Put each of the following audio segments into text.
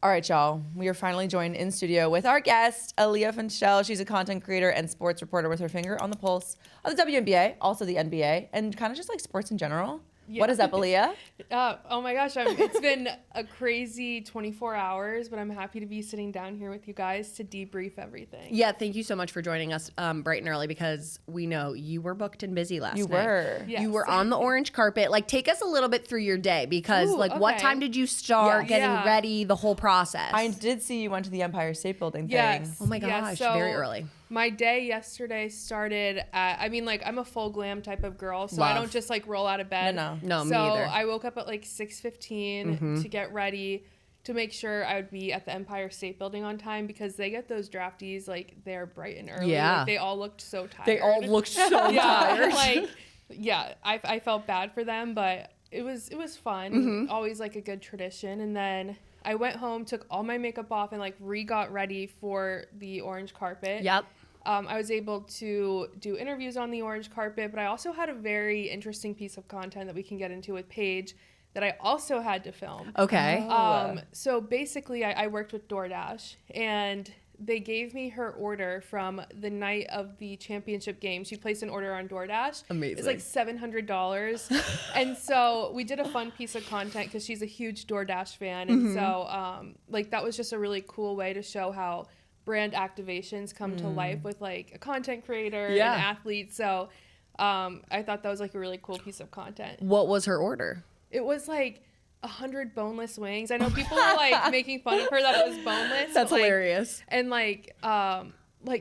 All right, y'all. We are finally joined in studio with our guest, Aliyah Funschelle. She's a content creator and sports reporter with her finger on the pulse of the WNBA, also the NBA, and kind of just like sports in general. Yeah. What is up, Aliyah? Oh my gosh, it's been a crazy 24 hours, but I'm happy to be sitting down here with you guys to debrief everything. Yeah, thank you so much for joining us bright and early, because we know you were booked and busy last night. You were. Yes. You were on the orange carpet. Like, take us a little bit through your day, because what time did you start getting ready, the whole process? I did see you went to the Empire State Building thing. Yes. Oh my gosh, very early. My day yesterday started at, I'm a full glam type of girl, so I don't just like roll out of bed. No, so me either. I woke up at like 6:15 to get ready to make sure I would be at the Empire State Building on time, because they get those draftees like they're bright and early. Yeah. Like, they all looked so tired. They all looked so tired. I felt bad for them, but it was fun. Always like a good tradition. And then I went home, took all my makeup off, and like got ready for the orange carpet. Yep. I was able to do interviews on the orange carpet, but I also had a very interesting piece of content that we can get into with Paige that I also had to film. Okay. So basically, I worked with DoorDash, and they gave me her order from the night of the championship game. She placed an order on DoorDash. Amazing. It's like $700. And so we did a fun piece of content because she's a huge DoorDash fan. And so that was just a really cool way to show how brand activations come to life with like a content creator and athlete. So I thought that was like a really cool piece of content. What was her order? It was like 100 boneless wings. I know people are like making fun of her that it was boneless. That's hilarious. And like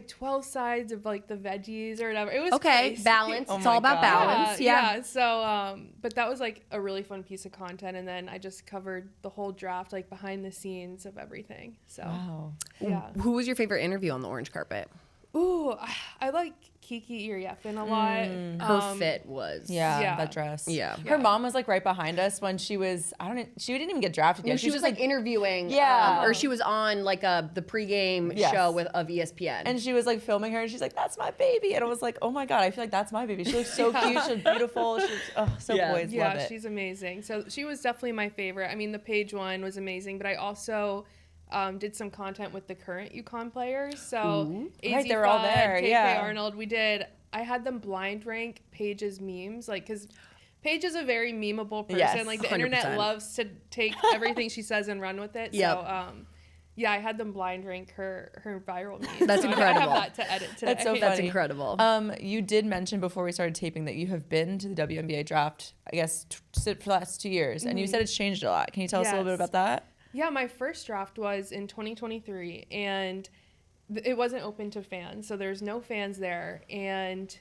12 sides of like the veggies or whatever. It was crazy. Balance. It's all about balance. Yeah. So, but that was like a really fun piece of content. And then I just covered the whole draft, like behind the scenes of everything. So, yeah. Who was your favorite interview on the orange carpet? Ooh, I like Kiki Iriefin a lot. Her fit was. That dress. Yeah. Her mom was like right behind us when she was, she didn't even get drafted yet. She was like interviewing. Or she was on like the pregame show of ESPN. And she was like filming her, and she's like, "That's my baby." And I was like, "Oh my God, I feel like that's my baby." She looks so cute. She's beautiful. She's so poised. Love it. She's amazing. So she was definitely my favorite. I mean, the Paige one was amazing, but I also did some content with the current UConn players. So AZ they were all there. KK Arnold. I had them blind rank Paige's memes, like, because Paige is a very memeable person. Yes, like the 100%. Internet loves to take everything she says and run with it. Yep. So I had them blind rank her viral memes. That's incredible. I have that to edit today. That's so funny. That's incredible. You did mention before we started taping that you have been to the WNBA draft, I guess, for the last 2 years, and you said it's changed a lot. Can you tell us a little bit about that? Yeah, my first draft was in 2023, and it wasn't open to fans, so there's no fans there. And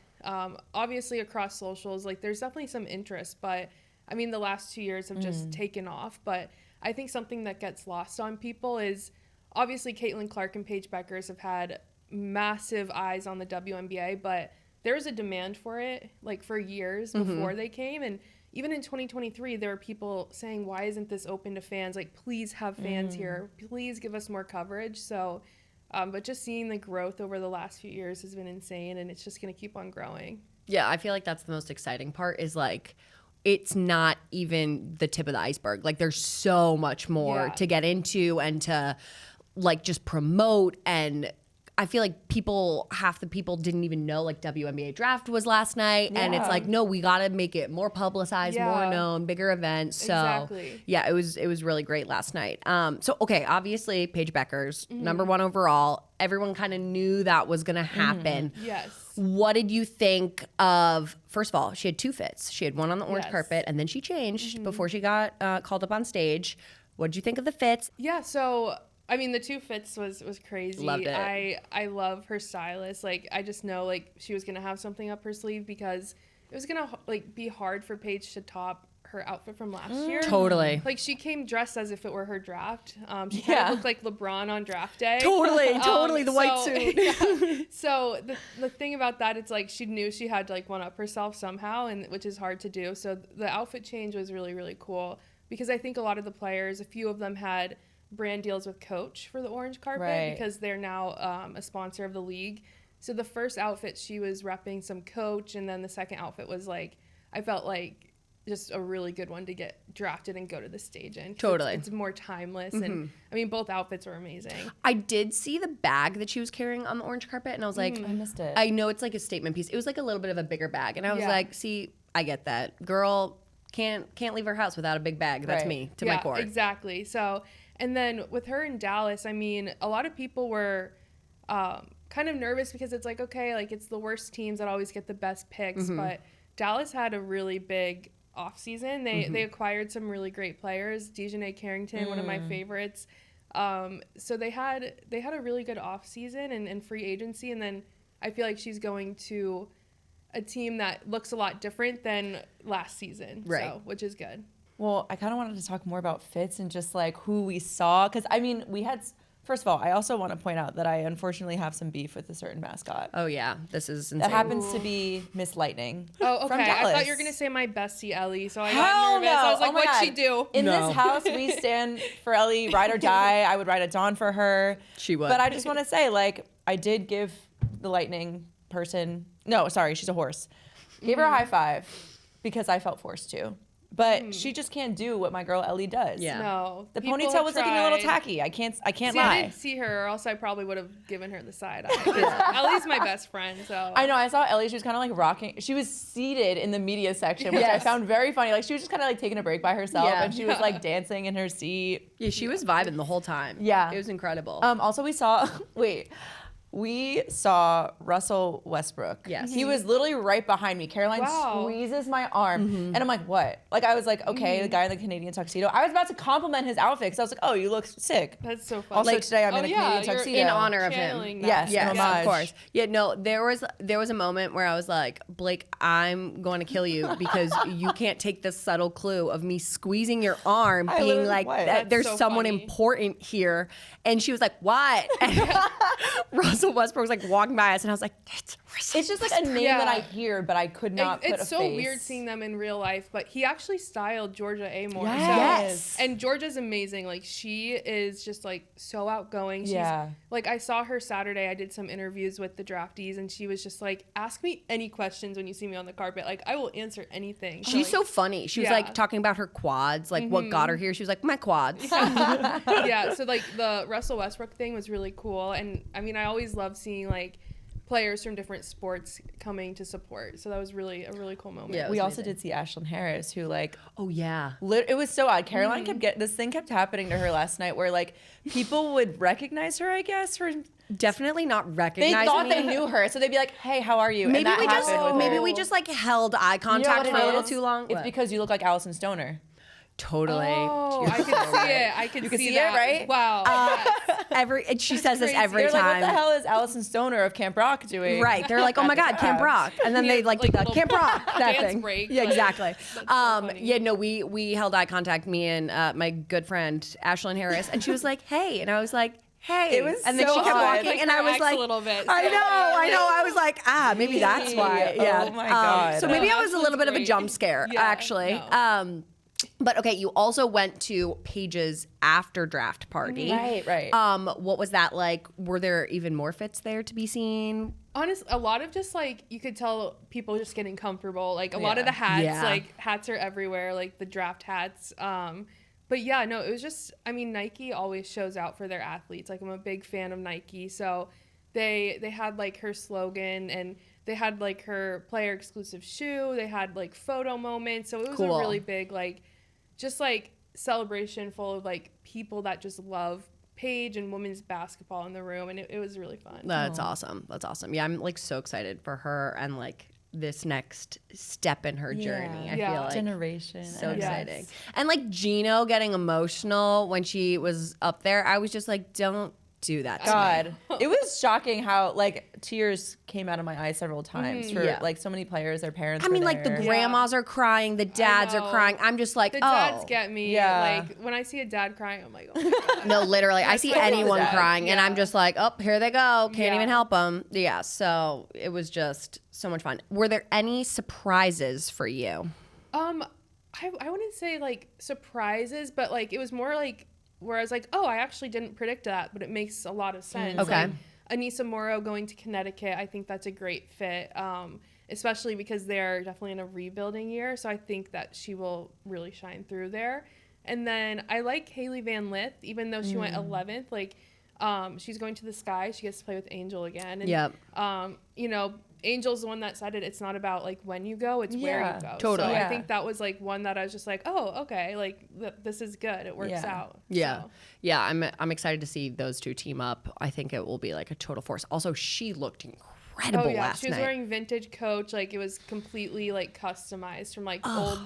obviously across socials, like, there's definitely some interest, but I mean, the last 2 years have just taken off. But I think something that gets lost on people is obviously Caitlin Clark and Paige Beckers have had massive eyes on the WNBA, but there was a demand for it like for years before they came. And even in 2023, there were people saying, "Why isn't this open to fans? Like, please have fans here. Please give us more coverage." So, but just seeing the growth over the last few years has been insane, and it's just going to keep on growing. Yeah, I feel like that's the most exciting part, is like, it's not even the tip of the iceberg. Like, there's so much more to get into and to like just promote. And I feel like half the people didn't even know like WNBA draft was last night. And it's like, no, we got to make it more publicized, more known, bigger events. So Exactly. yeah, it was really great last night. So, okay, obviously Paige Beckers, number one overall. Everyone kind of knew that was going to happen. Yes. What did you think of, first of all, she had two fits. She had one on the orange carpet, and then she changed before she got called up on stage. What did you think of the fits? Yeah, so I mean, the two fits was crazy. Loved it. I love her stylist. Like, I just know like she was gonna have something up her sleeve, because it was gonna like be hard for Paige to top her outfit from last year. Totally. Like, she came dressed as if it were her draft. She kind of looked like LeBron on draft day. Totally, the white suit. Yeah. So the thing about that, it's like she knew she had to like one up herself somehow, and which is hard to do. So the outfit change was really, really cool, because I think a lot of the players, a few of them had brand deals with Coach for the orange carpet, because they're now a sponsor of the league. So the first outfit, she was repping some Coach, and then the second outfit was like, I felt like just a really good one to get drafted and go to the stage in. Totally. It's more timeless. And I mean, both outfits are amazing. I did see the bag that she was carrying on the orange carpet, and I was like, I missed it. I know it's like a statement piece. It was like a little bit of a bigger bag, and I was like, see, I get that. Girl can't leave her house without a big bag. That's me to my core. Exactly. So, and then with her in Dallas, I mean, a lot of people were kind of nervous because it's like, okay, like it's the worst teams that always get the best picks, but Dallas had a really big offseason. They acquired some really great players. Dejanay Carrington, one of my favorites. So they had a really good offseason and free agency, and then I feel like she's going to a team that looks a lot different than last season, so, which is good. Well, I kind of wanted to talk more about fits and just like who we saw, because I mean, we had. First of all, I also want to point out that I unfortunately have some beef with a certain mascot. Oh yeah, this is insane. That happens to be Miss Lightning. Oh, from okay. Dallas. I thought you were gonna say my bestie Ellie, so I Hell got nervous. no. I was like, Oh my what'd God. she do? In No. this house, we stand for Ellie, ride or die. I would ride at dawn for her. She would. But I just want to say, like, I did give the Lightning person. No, sorry, she's a horse. Gave her a high five because I felt forced to. But she just can't do what my girl Ellie does. Yeah. No. The People ponytail have was looking a little tried. tacky. I can't See, lie. I didn't see her, or else I probably would have given her the side eye. 'Cause Ellie's my best friend, so. I know. I saw Ellie. She was kind of like rocking. She was seated in the media section, which I found very funny. Like she was just kind of like taking a break by herself, and she was like dancing in her seat. Yeah, she was vibing the whole time. Yeah. It was incredible. Also, we saw. We saw Russell Westbrook. Yes. He was literally right behind me. Caroline Wow. squeezes my arm. And I'm like, what? Like, I was like, okay, the guy in the Canadian tuxedo. I was about to compliment his outfit because I was like, oh, you look sick. That's so funny. Also, Like, today I'm in a Canadian you're tuxedo. in honor of him. channeling that. Yes, Yes, an homage. of course. Yeah, no, there was a moment where I was like, Blake, I'm going to kill you because you can't take the subtle clue of me squeezing your arm, I being literally- like, what? that That's there's so someone funny. important here. And she was like, what? And Russell Westbrook was like walking by us, and I was like, it's Russell It's just like a name that I hear, but I could not put a face. It's so weird seeing them in real life, but he actually styled Georgia Amore. Yes. And Georgia's amazing. Like, she is just like so outgoing. She's Yeah. like, I saw her Saturday. I did some interviews with the draftees, and she was just like, ask me any questions when you see me on the carpet. Like, I will answer anything. She's so like, funny. She was Yeah. like talking about her quads, like what got her here. She was like, my quads. yeah, so like the Russell Westbrook thing was really cool. And I mean, I always love seeing like players from different sports coming to support. So that was really a really cool moment. Yeah. We was also amazing. did see Ashlyn Harris, who like Oh yeah. it was so odd. Caroline this thing kept happening to her last night, where like people would recognize her, I guess, for Definitely not they recognizing thought me. they knew her, so they'd be like, "Hey, how are you?" Maybe and that we just happened with her. we just like held eye You know contact what for a it little is? too long. It's What? because you look like Allison Stoner. Totally. Oh, I could see it. I could You could see see that. it, right? Wow. And she says this crazy. every They're like, time. "What the hell is Allison Stoner of Camp Rock doing?" Right. They're like, oh my God, Camp Rock. And then Yeah, they like like do that little Camp Rock, that dance thing. break, Yeah, like, exactly. so funny. Yeah, no, we held eye contact, me and my good friend, Ashlyn Harris. And she was like, hey. And I was like, hey. It was and then so she kept odd. walking Like and her I was ex like, a little bit. I know. I was like, maybe that's why. Oh Yeah. my God. So maybe No, I was a Ashlyn's little bit of a great. jump scare, Yeah, actually. no. But okay, you also went to Paige's after draft party. Right. What was that like? Were there even more fits there to be seen? Honestly, a lot of just like you could tell people just getting comfortable. Like a lot of Yeah. the hats, Yeah. like hats are everywhere, like the draft hats. But yeah, no, it was just. I mean, Nike always shows out for their athletes. Like I'm a big fan of Nike, so they had like her slogan and they had like her player exclusive shoe. They had like photo moments, so it was Cool. a really big like, just like celebration full of like people that just love Paige and women's basketball in the room, and it was really fun. That's awesome. That's awesome. Yeah, I'm like so excited for her and like this next step in her journey. I Yeah. feel like Generation. so and- exciting. And like Gino getting emotional when she was up there, I was just like, don't do that. to me. God, it was shocking how like tears came out of my eyes several times for Yeah. like so many players, their parents. I were mean, like the there. grandmas are crying, the dads are know. crying. I'm just like, The oh. dads get me. Yeah. Like when I see a dad crying, I'm like, oh my God. No, literally. I see what anyone was that? crying and I'm just like, oh, here they go. Can't Yeah. even help them. Yeah. So it was just so much fun. Were there any surprises for you? I wouldn't say like surprises, but like it was more like where I was like, oh, I actually didn't predict that, but it makes a lot of sense. Okay. Like, Anissa Morrow going to Connecticut, I think that's a great fit. especially because they're definitely in a rebuilding year. So I think that she will really shine through there. And then I like Haley Van Lith, even though she went 11th. Like, she's going to the sky. She gets to play with Angel again. And, you know, Angel's the one that said it. It's not about like when you go, it's where you go. Totally. So I think that was like one that I was just like, oh, okay, like this is good. It works out. Yeah. So. Yeah. I'm excited to see those two team up. I think it will be like a total force. Also, she looked incredible last night. She was wearing vintage Coach. Like it was completely like customized from like old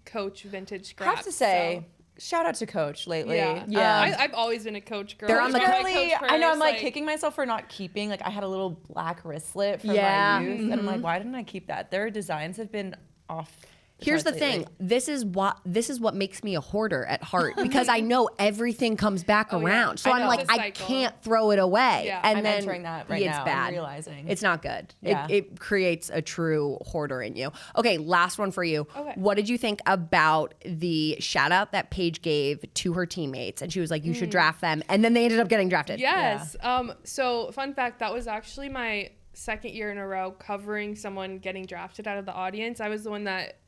Coach vintage scraps. I have to say, shout out to Coach lately. Yeah. I've always been a Coach girl. They're on the Girly, I know, I'm like kicking myself for not keeping, like I had a little black wristlet from my youth. And I'm like, why didn't I keep that? Their designs have been off. Here's the thing. This is what makes me a hoarder at heart, because I know everything comes back around. So I'm like, I can't throw it away. Yeah. And I'm then entering that right it's now. bad. I'm realizing. It's not good. Yeah. It creates a true hoarder in you. Okay, last one for you. Okay. What did you think about the shout out that Paige gave to her teammates? And she was like, you should draft them. And then they ended up getting drafted. Yes. So fun fact, that was actually my second year in a row covering someone getting drafted out of the audience. I was the one that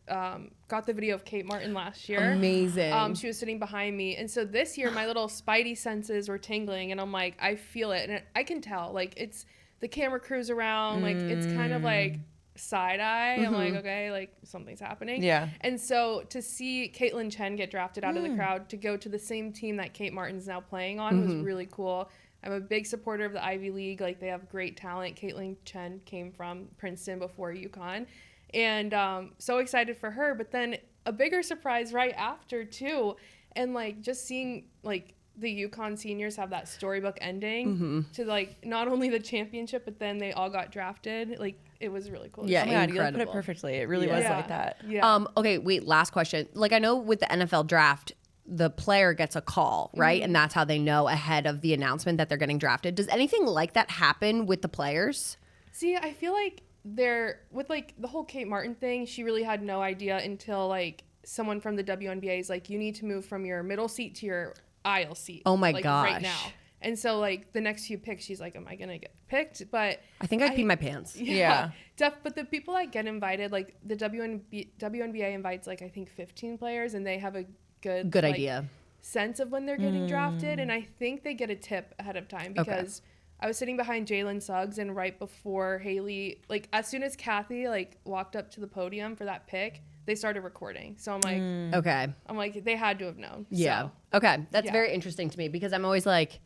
got the video of Kate Martin last year. Amazing. She was sitting behind me. And so this year my little spidey senses were tingling and I'm like, I feel it. And I can tell, like, it's the camera crews around, like it's kind of like side eye. I'm like, okay, like something's happening. Yeah. And so to see Caitlin Chen get drafted out of the crowd to go to the same team that Kate Martin's now playing on was really cool. I'm a big supporter of the Ivy League. Like, they have great talent. Caitlin Chen came from Princeton before UConn. And so excited for her. But then a bigger surprise right after, too. And, like, just seeing, like, the UConn seniors have that storybook ending to, like, not only the championship, but then they all got drafted. Like, it was really cool. Yeah, Oh my God, incredible. you put it perfectly. It really was like that. Yeah. Okay, wait, last question. Like, I know with the NFL draft, the player gets a call, right? And that's how they know ahead of the announcement that they're getting drafted. Does anything like that happen with the players? See, I feel like with like the whole Kate Martin thing, she really had no idea until like someone from the WNBA is like, you need to move from your middle seat to your aisle seat. Oh my like, gosh. Right now. And so like the next few picks, she's like, am I going to get picked? But I think I'd pee my pants. Yeah. But the people that get invited, like the WNBA invites like I think 15 players and they have a good like, idea sense of when they're getting drafted. And I think they get a tip ahead of time because I was sitting behind Jalen Suggs and right before Haley, like as soon as Kathy like walked up to the podium for that pick, they started recording. So I'm like, I'm like, they had to have known. Yeah. So, okay. That's very interesting to me because I'm always like,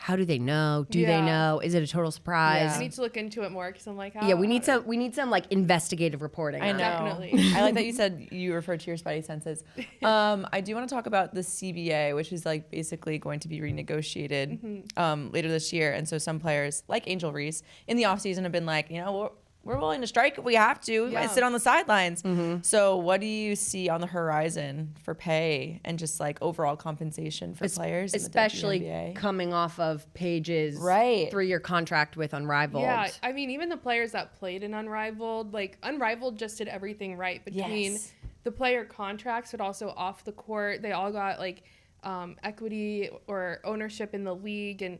how do they know? Do they know? Is it a total surprise? I need to look into it more because I'm like, we need some like investigative reporting. I know. Definitely. I like that you said you referred to your spidey senses. I do want to talk about the CBA, which is like basically going to be renegotiated later this year. And so some players, like Angel Reese, in the offseason have been like, you know, we're willing to strike if we have to. We might sit on the sidelines. So what do you see on the horizon for pay and just like overall compensation for players especially in the WNBA? Coming off of Paige's 3-year contract with Unrivaled? Yeah, I mean, even the players that played in Unrivaled, like Unrivaled just did everything right between the player contracts, but also off the court. They all got like equity or ownership in the league and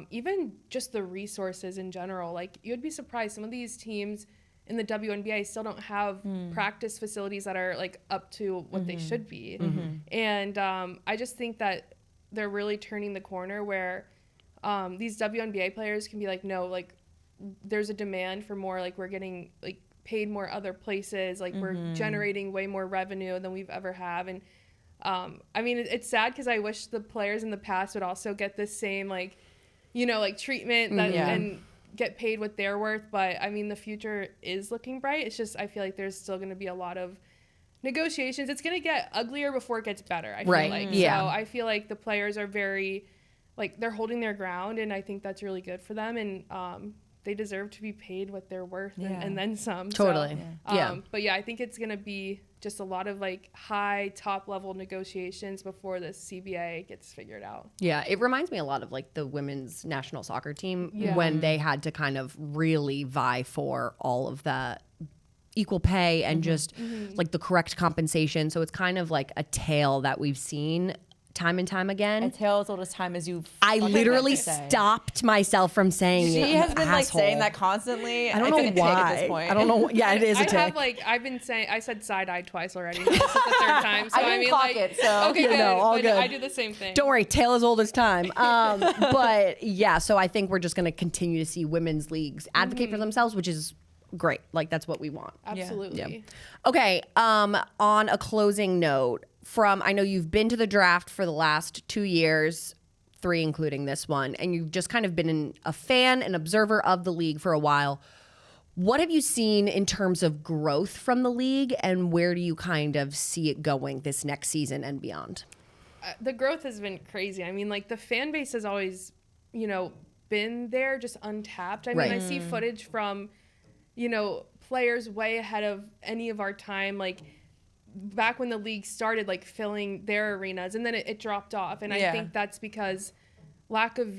even just the resources in general. Like, you'd be surprised. Some of these teams in the WNBA still don't have practice facilities that are like up to what they should be. And I just think that they're really turning the corner where these WNBA players can be like, no, like there's a demand for more, like we're getting like paid more other places, like we're generating way more revenue than we've ever have. And I mean, it's sad because I wish the players in the past would also get this same like, you know, like treatment that and get paid what they're worth. But I mean, the future is looking bright. It's just, I feel like there's still going to be a lot of negotiations. It's going to get uglier before it gets better, I feel like. So I feel like the players are very, like, they're holding their ground, and I think that's really good for them. And they deserve to be paid what they're worth and then some. Totally. So, but yeah, I think it's going to be just a lot of like high top level negotiations before the CBA gets figured out. Yeah, it reminds me a lot of like the women's national soccer team when they had to kind of really vie for all of that equal pay and just like the correct compensation. So it's kind of like a tale that we've seen time and time again. A tale as old as time as you. I literally say. stopped myself from saying She it. has been like Asshole. saying that constantly. I don't It's know like a tick why. at this point. I don't know. Yeah, it is a I tick. have like I've been saying I said side-eye twice already. This is the third time. So I didn't mean clock like it, so- okay, Yeah, good. no, all but good. I do the same thing. Don't worry, tale as old as time. But yeah, so I think we're just going to continue to see women's leagues advocate for themselves, which is great. Like that's what we want. Absolutely. Yeah. Okay. On a closing note, I know you've been to the draft for the last 2 years, 3 including this one, and you've just kind of been a fan and observer of the league for a while. What have you seen in terms of growth from the league, and where do you kind of see it going this next season and beyond? The growth has been crazy. I mean, like the fan base has always, been there, just untapped. I mean, I see footage from, players way ahead of any of our time, like back when the league started, like filling their arenas, and then it dropped off. And I think that's because lack of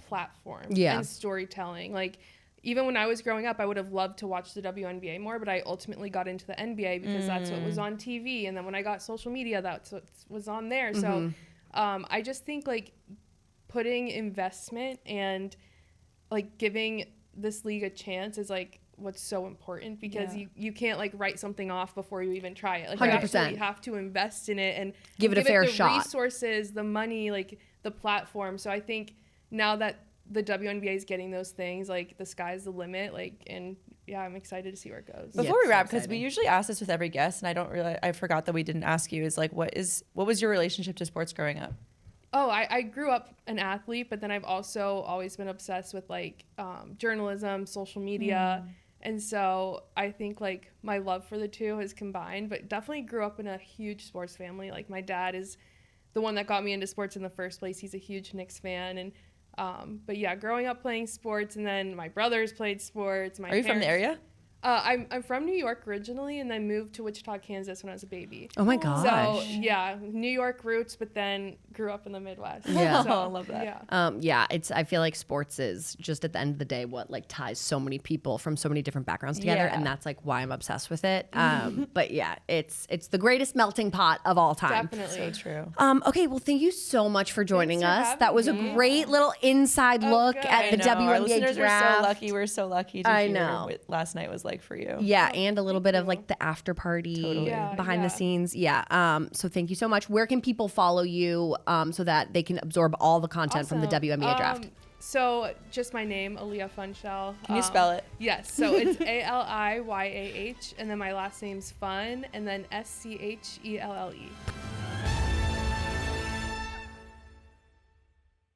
platform and storytelling. Like even when I was growing up, I would have loved to watch the WNBA more, but I ultimately got into the NBA because that's what was on TV. And then when I got social media, that's what was on there. So I just think like putting investment and like giving this league a chance is like what's so important, because you can't like write something off before you even try it. Like 100%. you have to invest in it and Give it a fair the shot. Resources, the money, like the platform. So I think now that the WNBA is getting those things, like the sky's the limit. Like, and yeah, I'm excited to see where it goes. Before we wrap, because we usually ask this with every guest, and I forgot that we didn't ask you, is like, what was your relationship to sports growing up? Oh, I grew up an athlete, but then I've also always been obsessed with like journalism, social media. And so I think like my love for the two has combined, but definitely grew up in a huge sports family. Like my dad is the one that got me into sports in the first place. He's a huge Knicks fan. And but yeah, growing up playing sports, and then my brothers played sports. Are you from the area? I'm from New York originally, and then moved to Wichita, Kansas when I was a baby. Oh my gosh. So yeah, New York roots, but then grew up in the Midwest. Yeah. So, I love that. Yeah. I feel like sports is just at the end of the day what like ties so many people from so many different backgrounds together, and that's like why I'm obsessed with it. But yeah, it's the greatest melting pot of all time. Definitely. So true. Okay, well, thank you so much for joining Thanks for us. having That was a me. great little inside look good. at the I know. Our WNBA listeners draft. were so lucky. We're so lucky to I hear know. what last night was like for you. Yeah, and a little bit of like the after party Totally. Yeah, behind the yeah. scenes. Yeah. So thank you so much. Where can people follow you so that they can absorb all the content from the Awesome. WNBA draft? So just my name, Aliyah Funschelle. Can you spell it? Yes. So it's Aliyah, and then my last name's Fun, and then Schelle.